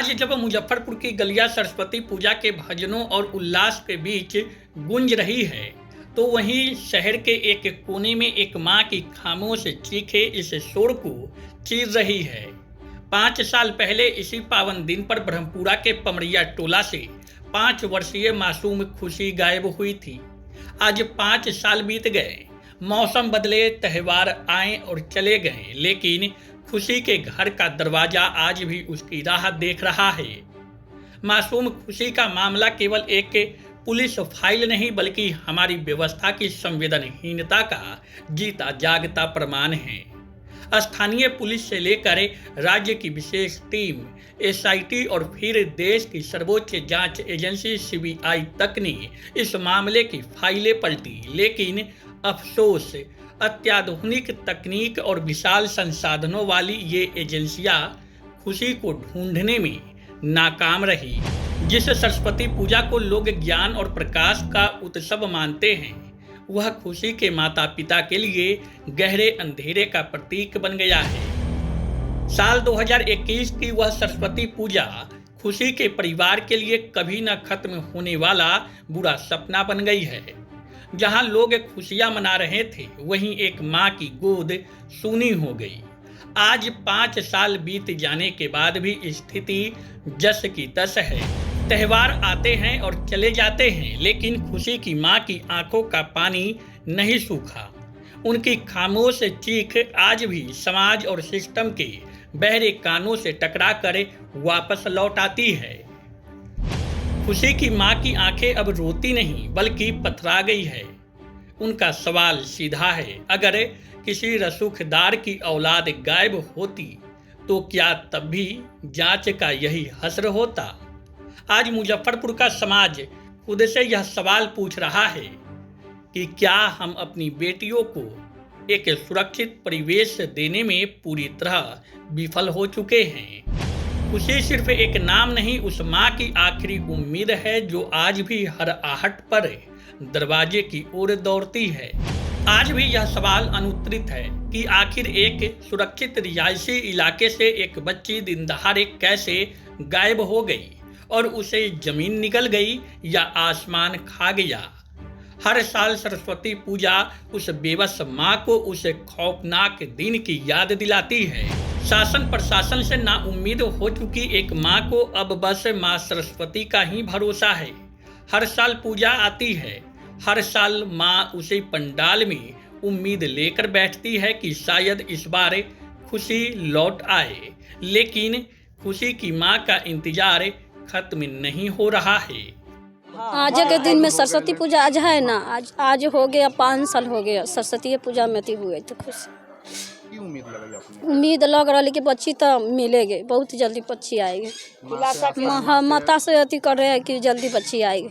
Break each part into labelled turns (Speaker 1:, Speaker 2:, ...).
Speaker 1: आज जब मुजफ्फरपुर की गलियां सरस्वती पूजा के भजनों और उल्लास के बीच गूंज रही है, तो वहीं शहर के एक कोने में एक मां की खामोश चीखें इस शोर को चीर रही है। 5 साल पहले इसी पावन दिन पर ब्रह्मपुरा के पमरिया टोला से 5 वर्षीय मासूम खुशी गायब हुई थी। आज 5 साल बीत गए, मौसम बदले, त्यौहार आए और चले गए, लेकिन खुशी के घर का दरवाजा आज भी उसकी राह देख रहा है। मासूम खुशी का मामला केवल एक पुलिस फाइल नहीं, बल्कि हमारी व्यवस्था की संवेदनहीनता का जीता जागता प्रमाण है। स्थानीय पुलिस से लेकर राज्य की विशेष टीम, एसआईटी और फिर देश की सर्वोच्च जांच एजेंसी सीबीआई तक ने इस मामले की फाइलें पलटी, लेकिन अफसोस अत्याधुनिक तकनीक और विशाल संसाधनों वाली ये एजेंसियां खुशी को ढूंढने में नाकाम रही। जिस सरस्वती पूजा को लोग ज्ञान और प्रकाश का उत्सव मानते हैं, वह खुशी के माता पिता के लिए गहरे अंधेरे का प्रतीक बन गया है। साल 2021 की वह सरस्वती पूजा खुशी के परिवार के लिए कभी न खत्म होने वाला बुरा सपना बन गई है। जहां लोग खुशियां मना रहे थे, वहीं एक मां की गोद सूनी हो गई। आज 5 साल बीत जाने के बाद भी स्थिति जस की तस है। त्यौहार आते हैं और चले जाते हैं, लेकिन खुशी की मां की आंखों का पानी नहीं सूखा। उनकी खामोश चीख आज भी समाज और सिस्टम के बहरे कानों से टकरा कर वापस लौट आती है। खुशी की मां की आंखें अब रोती नहीं, बल्कि पथरा गई है। उनका सवाल सीधा है, अगर किसी रसूखदार की औलाद गायब होती तो क्या तब भी जांच का यही हश्र होता? आज मुजफ्फरपुर का समाज खुद से यह सवाल पूछ रहा है कि क्या हम अपनी बेटियों को एक सुरक्षित परिवेश देने में पूरी तरह विफल हो चुके हैं। खुशी सिर्फ एक नाम नहीं, उस माँ की आखिरी उम्मीद है जो आज भी हर आहट पर दरवाजे की ओर दौड़ती है। आज भी यह सवाल अनुत्तरित है कि आखिर एक सुरक्षित रिहायशी इलाके से एक बच्ची दिन दहाड़े कैसे गायब हो गई, और उसे जमीन निकल गई या आसमान खा गया। हर साल सरस्वती पूजा उस बेबस माँ को उस खौफनाक दिन की याद दिलाती है। शासन प्रशासन से नाउम्मीद हो चुकी एक माँ को अब बस माँ सरस्वती का ही भरोसा है। हर साल पूजा आती है, हर साल माँ उसी पंडाल में उम्मीद लेकर बैठती है कि शायद इस बार खुशी लौट आए, लेकिन खुशी की माँ का इंतजार खत्म नहीं हो रहा है।
Speaker 2: आज के दिन में सरस्वती पूजा आज है ना, आज हो गया 5 साल हो गया सरस्वती पूजा में थी हुए तो खुश। उम्मीद लग रहा कि बच्ची तो मिलेगी, बहुत जल्दी बच्ची आएगी। माता से अति कर रहे हैं कि जल्दी बच्ची आएगी।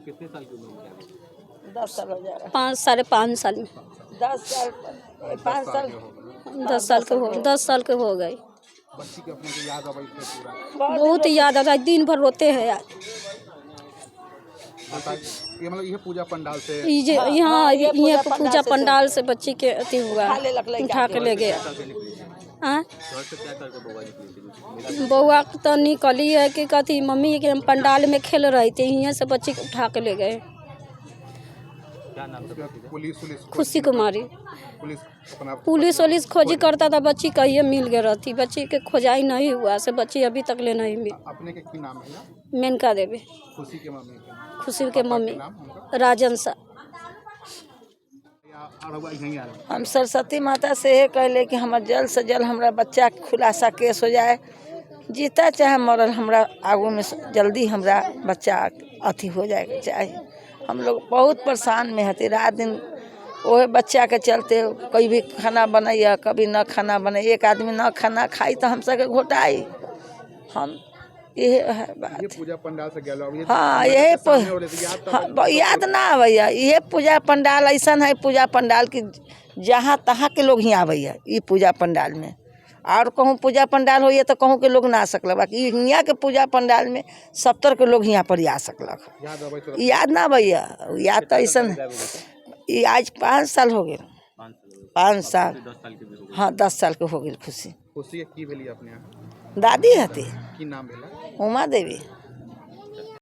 Speaker 3: कितने साल की उम्र में?
Speaker 2: 10 साल हो जा रहा है। 5.5 साल में
Speaker 3: 10 साल 5 साल
Speaker 2: 10 साल के हो गए।
Speaker 3: बच्ची के अपने को याद आ पूरा
Speaker 2: बहुत याद आता है, दिन भर रोते हैं यार।
Speaker 3: ये मतलब ये पूजा पंडाल से
Speaker 2: यहाँ ये पूजा पंडाल से बच्ची के अति हुआ, उठा के ले गया। बउआ तो निकली है कि कथी मम्मी के हम पंडाल में खेल रहे थे, यहाँ से बच्ची को उठा के ले गए। खुशी कुमारी। पुलिस खोजी करता था, बच्ची कहिए मिल गई रहती, बच्ची के खोजाई नहीं हुआ से बच्ची अभी तक ले नहीं मिली।
Speaker 3: अपने के की नाम है?
Speaker 2: मेनका देवी।
Speaker 3: खुशी के मम्मी
Speaker 2: राजन सा।
Speaker 4: हम सरस्वती माता से ये कहले कि हमार जल्द से जल्द हमारा बच्चा खुलासा केस हो जाए, जीता चाहे मरल, हमारा आगू में जल्दी हमारा बच्चा अथी हो जाएगा चाहिए। हम लोग बहुत परेशान में हती, रात दिन वह बच्चा के चलते कभी भी खाना बनाइए, कभी न खाना बनाइए। एक आदमी न खाना खाई तो हम सबके घोटाई। हम ये है बात।
Speaker 3: ये पूजा पंडाल से गेलो।
Speaker 4: हाँ यही याद ना भैया, ये पूजा पंडाल ऐसा है, पूजा पंडाल की जहाँ तहाँ के लोग ही आवैया ये पूजा पंडाल में। और कहूँ पूजा पंडाल हो तो कहूँ के लोग ना आ सकल, बाकी यहाँ के पूजा पंडाल में 70 के लोग यहाँ पर आ सकल। याद ना भैया, याद तो ऐसा ये आज 5 साल हो गए। 5 साल हाँ 10 साल के हो गए। खुशी
Speaker 3: खुशी की भेली अपने यहाँ
Speaker 4: दादी हती
Speaker 3: की नाम भेला
Speaker 4: उमा देवी।